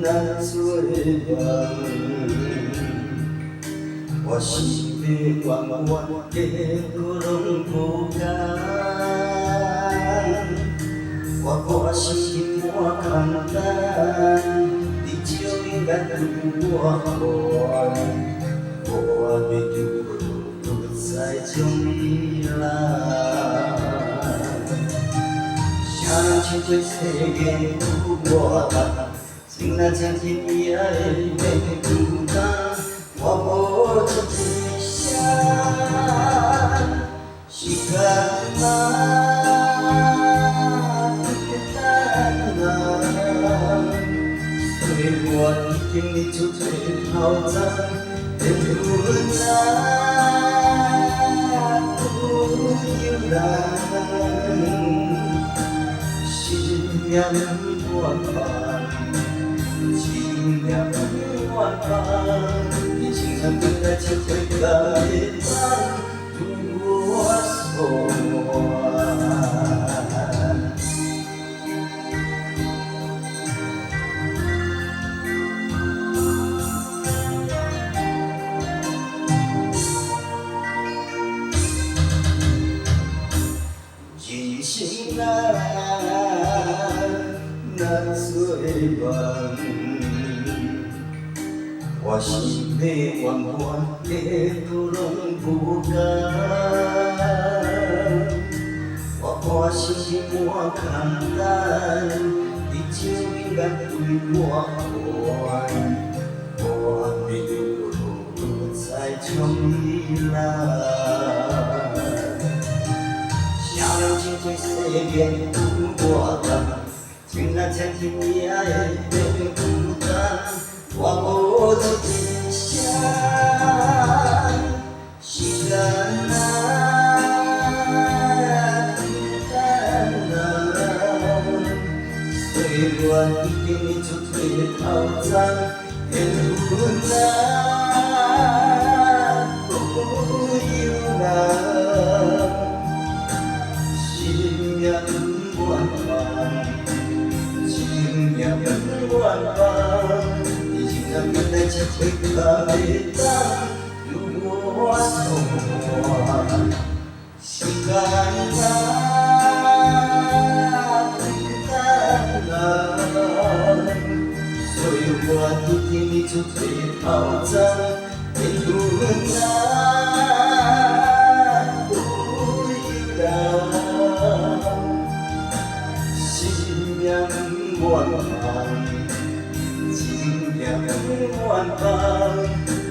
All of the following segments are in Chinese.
那最亮，我心里弯弯的窟窿不干，我心我看淡，你就应该对我好，我的路不再叫你来。想起这世界不过单，竟然将天涯的孤单，我不知想，是干嘛？对我已经你就最好脏，连无奈不由然。心命万般，情命万般，你竟然不该将最高一半对我说。真心爱，那最暖，我心里弯弯的窟窿不干，我心我看淡，你就应该对我好，我的路不再重来。想起这世界不过单，竟然将天涯的孤单，我不知想，是干那孤单啊，虽然已经你就退逃走，也无奈不由然。情命万般，情命万般，你竟然不带这最高的单，如我所是干那孤单啊，虽然已经你就退逃走，也无奈。万般，情命万般，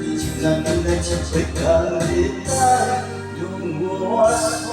你竟然不带这最高的单，如我所